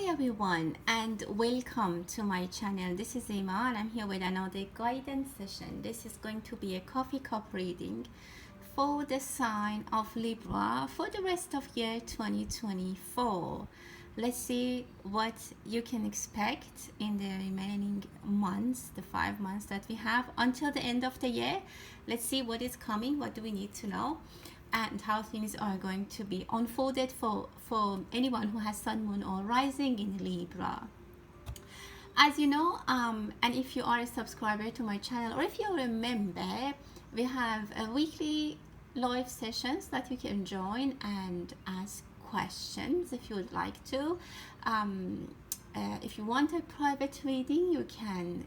Hi everyone and welcome to my channel. This is Reema and I'm here with another guidance session. This is going to be a coffee cup reading for the sign of Libra for the rest of year 2024. Let's see what you can expect in the remaining months, the 5 months that we have until the end of the year. Let's see what is coming, what do we need to know, and how things are going to be unfolded for anyone who has sun, moon, or rising in Libra. As you know, and if you are a subscriber to my channel, or if you remember, we have a weekly live sessions that you can join and ask questions if you would like to. If you want a private reading, you can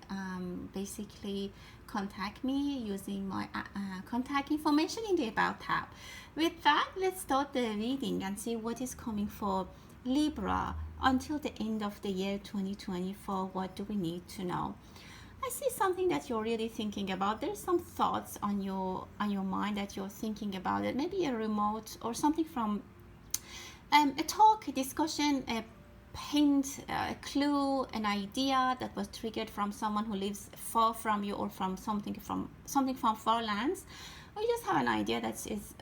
basically contact me using my contact information in the About tab. With that, let's start the reading and see what is coming for Libra until the end of the year 2024. What do we need to know? I see something that you're really thinking about. There's some thoughts on your mind that you're thinking about it. Maybe a remote or something from a talk, a discussion, a hint, a clue, an idea that was triggered from someone who lives far from you, or from something from far lands, or you just have an idea that is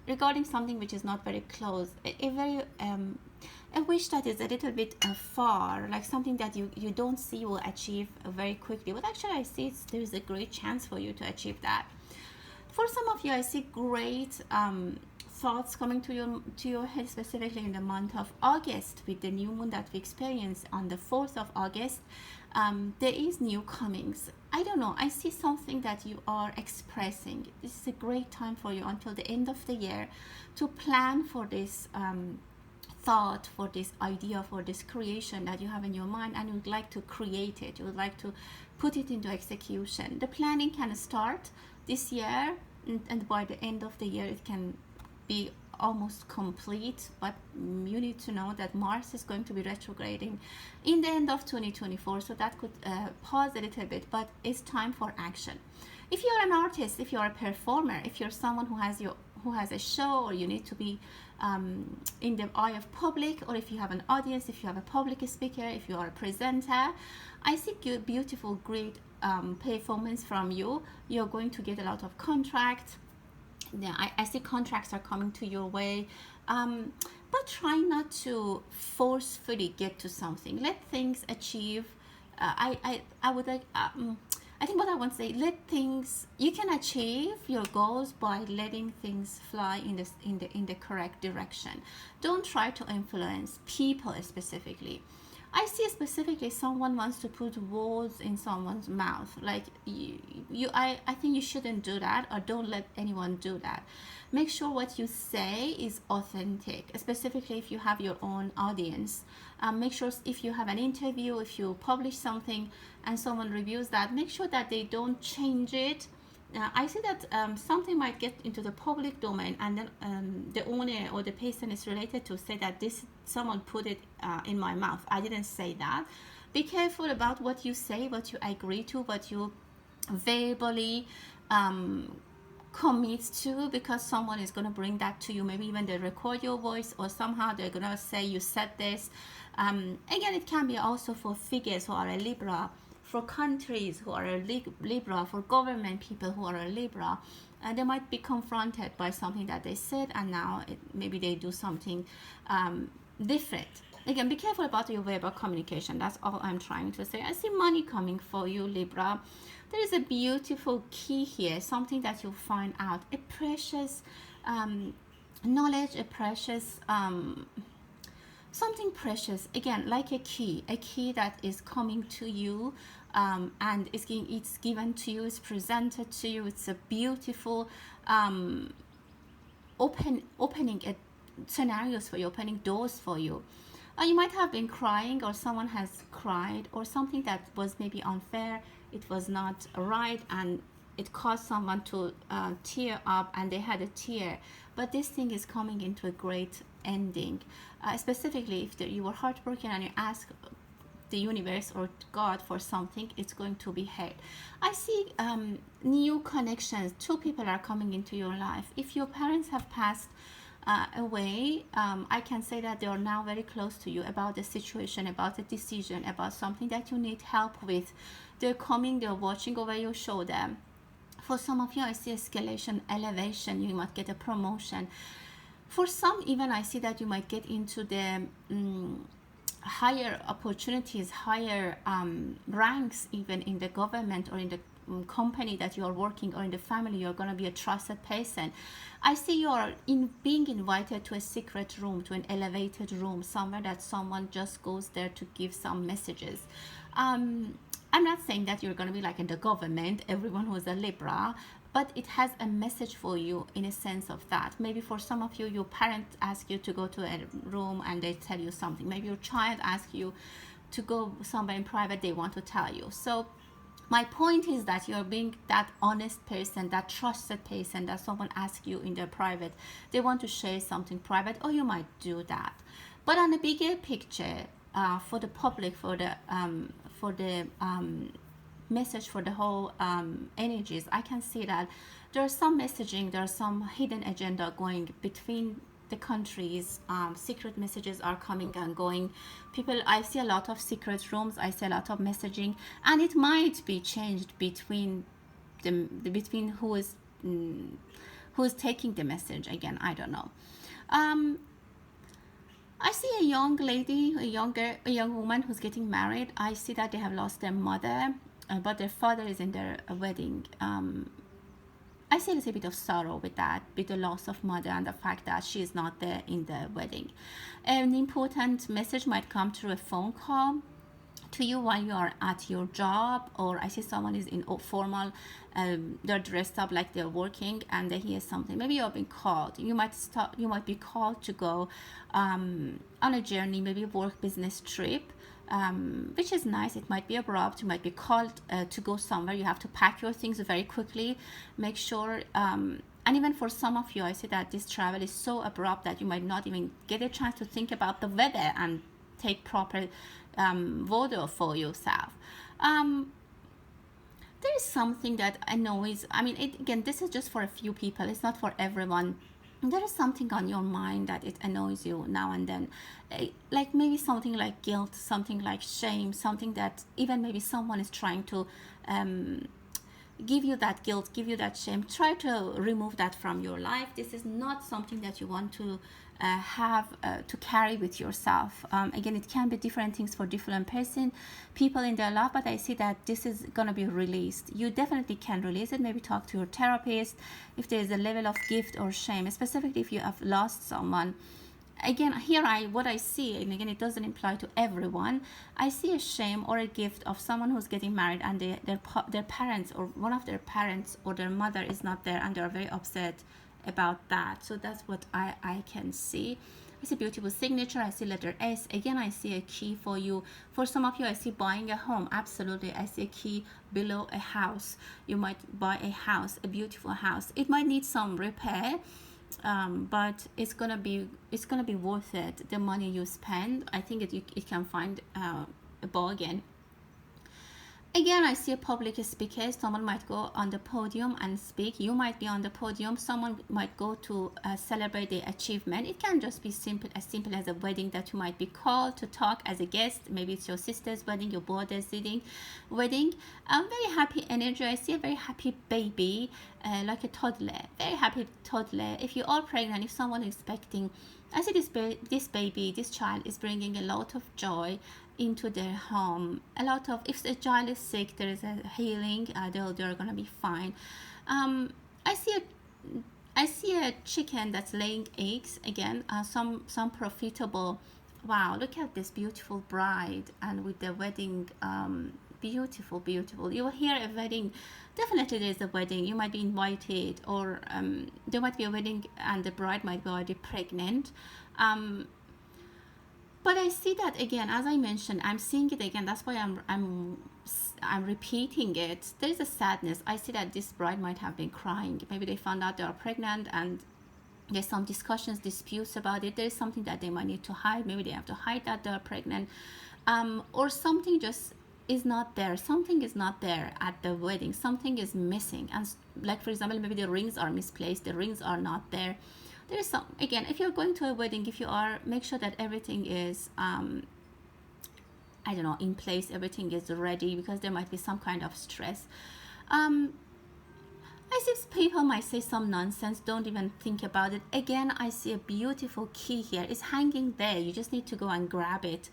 regarding something which is not very close, a wish that is a little bit far, like something that you don't see will achieve very quickly. But actually I see there's a great chance for you to achieve that. For some of you, I see great thoughts coming to your head, specifically in the month of August with the new moon that we experienced on the 4th of August. There is new comings. I don't know, I see something that you are expressing. This is a great time for you until the end of the year to plan for this thought, for this idea, for this creation that you have in your mind, and you would like to create it, you would like to put it into execution. The planning can start this year, and by the end of the year it can be almost complete. But you need to know that Mars is going to be retrograding in the end of 2024, so that could pause a little bit, but it's time for action. If you're an artist, if you're a performer, if you're someone who has a show, or you need to be in the eye of public, or if you have an audience, if you have a public speaker, if you are a presenter, I see beautiful, great performance from you. You're going to get a lot of contracts. Yeah, I see contracts are coming to your way, but try not to forcefully get to something. Let things achieve. I would like. I think what I want to say, you can achieve your goals by letting things fly in the correct direction. Don't try to influence people specifically. I see specifically someone wants to put words in someone's mouth. Like I think you shouldn't do that, or don't let anyone do that. Make sure what you say is authentic, specifically if you have your own audience. Make sure if you have an interview, if you publish something and someone reviews that, make sure that they don't change it. I see that something might get into the public domain, and then the owner or the person is related to say that someone put it in my mouth. I didn't say that. Be careful about what you say, what you agree to, what you verbally commit to, because someone is going to bring that to you. Maybe even they record your voice, or somehow they're going to say you said this. Again, it can be also for figures who are a Libra, for countries who are a Libra, for government people who are a Libra. They might be confronted by something that they said, and now maybe they do something different. Again, be careful about your verbal communication. That's all I'm trying to say. I see money coming for you, Libra. There is a beautiful key here, something that you'll find out, a precious knowledge, a precious something precious, again, like a key that is coming to you, and it's given to you, it's presented to you. It's a beautiful opening scenarios for you, opening doors for you. You might have been crying, or someone has cried, or something that was maybe unfair, it was not right, and it caused someone to tear up, and they had a tear. But this thing is coming into a great ending. Specifically, if you were heartbroken and you ask the universe or God for something, it's going to be heard. I see new connections. Two people are coming into your life. If your parents have passed, away, I can say that they are now very close to you about the situation, about the decision, about something that you need help with. They're coming, they're watching over your shoulder. For some of you, I see escalation, elevation. You might get a promotion. For some, even I see that you might get into the higher opportunities, higher ranks, even in the government or in the company that you're working, or in the family. You're going to be a trusted person. I see you're being invited to a secret room, to an elevated room, somewhere that someone just goes there to give some messages. I'm not saying that you're going to be like in the government, everyone who's a Libra, but it has a message for you in a sense of that. Maybe for some of you, your parents ask you to go to a room and they tell you something. Maybe your child asks you to go somewhere in private, they want to tell you. So my point is that you're being that honest person, that trusted person, that someone asks you in their private, they want to share something private, or you might do that. But on a bigger picture, for the public, for the message, for the whole energies, I can see that there's some messaging, there's some hidden agenda going between the countries. Secret messages are coming and going. People, I see a lot of secret rooms, I see a lot of messaging, and it might be changed between between who is taking the message. Again, I don't know. I see a young lady, a young woman who's getting married. I see that they have lost their mother, but their father is in their wedding. I see a little bit of sorrow with that, with the loss of mother and the fact that she is not there in the wedding. An important message might come through a phone call to you while you are at your job, or I see someone is in formal, they're dressed up like they're working, and they hear something. Maybe you're being called. You might be called to go on a journey, maybe a work business trip, which is nice. It might be abrupt. You might be called to go somewhere. You have to pack your things very quickly. Make sure, and even for some of you, I see that this travel is so abrupt that you might not even get a chance to think about the weather and take proper photo for yourself. There is something that annoys. I mean, again, this is just for a few people. It's not for everyone. There is something on your mind that it annoys you now and then, like maybe something like guilt, something like shame, something that even maybe someone is trying to give you that guilt, give you that shame. Try to remove that from your life. This is not something that you want to have to carry with yourself. Again, it can be different things for different people in their life, but I see that this is going to be released. You definitely can release it. Maybe talk to your therapist if there is a level of guilt or shame, specifically if you have lost someone. Again, here what I see, and again, it doesn't apply to everyone. I see a shame or a gift of someone who's getting married, and their parents, or one of their parents or their mother is not there, and they're very upset about that. So that's what I can see. I see beautiful signature. I see letter S. Again, I see a key for you. For some of you, I see buying a home. Absolutely. I see a key below a house. You might buy a house, a beautiful house. It might need some repair, but it's gonna be worth it. The money you spend, I think it can find a bargain. Again, I see a public speaker. Someone might go on the podium and speak. You might be on the podium. Someone might go to celebrate the achievement. It can just be simple as a wedding that you might be called to talk as a guest. Maybe it's your sister's wedding, your brother's wedding. Very happy energy. I see a very happy baby, like a toddler. Very happy toddler. If you are pregnant, if someone is expecting, I see this child is bringing a lot of joy into their home. A lot of, if the child is sick, there is a healing. They're gonna be fine. I see a chicken that's laying eggs. Again, some profitable. Wow, look at this beautiful bride, and with the wedding, beautiful. You will hear a wedding. Definitely there is a wedding. You might be invited, or there might be a wedding and the bride might be already pregnant. But I see that again, as I mentioned, I'm seeing it again. That's why I'm repeating it. There is a sadness. I see that this bride might have been crying. Maybe they found out they are pregnant, and there's some discussions, disputes about it. There is something that they might need to hide. Maybe they have to hide that they're pregnant, or something just is not there. Something is not there at the wedding. Something is missing, and like for example, maybe the rings are misplaced. The rings are not there. There is some, again, if you're going to a wedding, if you are, make sure that everything is I don't know, in place, everything is ready, because there might be some kind of stress. I see people might say some nonsense, don't even think about it. Again, I see a beautiful key here. It's hanging there. You just need to go and grab it.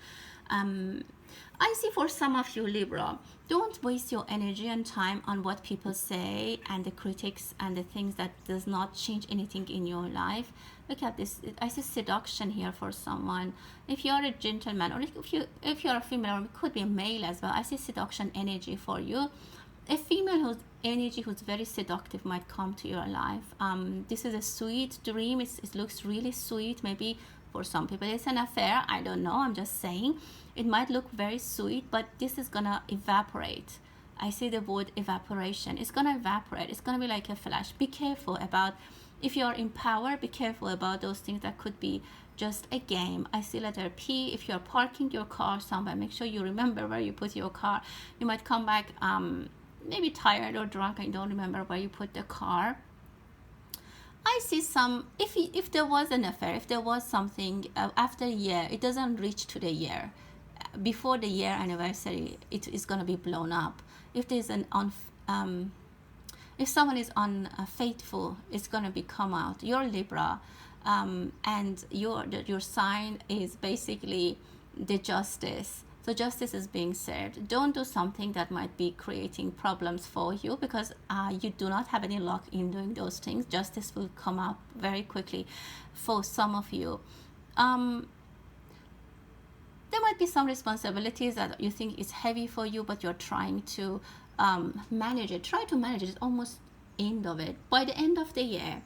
I see for some of you, Libra, don't waste your energy and time on what people say and the critics and the things that does not change anything in your life. Look at this. I see seduction here for someone. If you're a gentleman, or if you're a female, or it could be a male as well, I see seduction energy for you. A female whose energy, who's very seductive, might come to your life. This is a sweet dream. It looks really sweet. Maybe for some people it's an affair. I don't know. I'm just saying it might look very sweet, but this is gonna evaporate. I see the word evaporation. It's gonna evaporate. It's gonna be like a flash. Be careful about, if you're in power, be careful about those things that could be just a game. I see letter P. If you're parking your car somewhere, make sure you remember where you put your car. You might come back maybe tired or drunk and don't remember where you put the car. I see some, if there was an affair, if there was something after a year, it doesn't reach to the year. Before the year anniversary, it is going to be blown up. If there's an if someone is unfaithful, it's going to be come out. You're Libra, and your sign is basically the justice. So justice is being served. Don't do something that might be creating problems for you, because you do not have any luck in doing those things. Justice will come up very quickly for some of you. There might be some responsibilities that you think is heavy for you, but you're trying to manage it. Try to manage it. It's almost end of it. By the end of the year,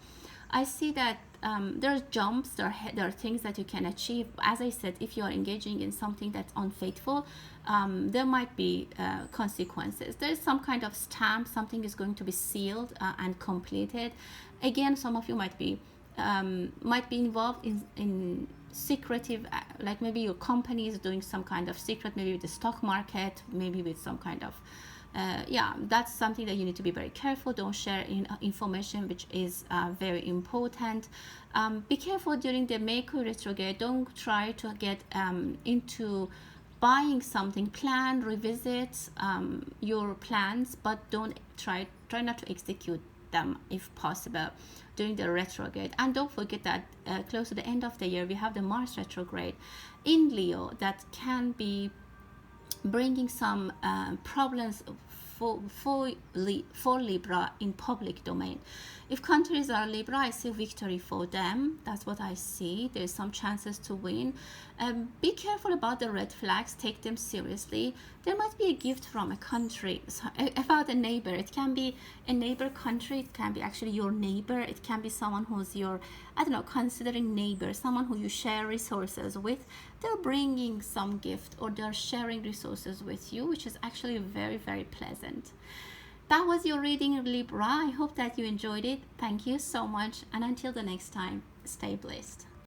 I see that there are jumps, there are things that you can achieve. As I said, if you are engaging in something that's unfaithful, there might be consequences. There is some kind of stamp, something is going to be sealed and completed. Again, some of you might be involved in secretive, like maybe your company is doing some kind of secret, maybe with the stock market, maybe with some kind of yeah, that's something that you need to be very careful. Don't share information which is very important. Be careful during the Mercury retrograde. Don't try to get into buying something. Plan, revisit your plans, but don't try not to execute them if possible during the retrograde. And don't forget that close to the end of the year, we have the Mars retrograde in Leo that can be bringing some problems for Libra in public domain. If countries are Libra, I see victory for them. That's what I see. There's some chances to win. Be careful about the red flags. Take them seriously. There might be a gift from a country, about a neighbor. It can be a neighbor country. It can be actually your neighbor. It can be someone who's your, I don't know, considering neighbor, someone who you share resources with. They're bringing some gift, or they're sharing resources with you, which is actually very, very pleasant. That was your reading, Libra. I hope that you enjoyed it. Thank you so much. And until the next time, stay blessed.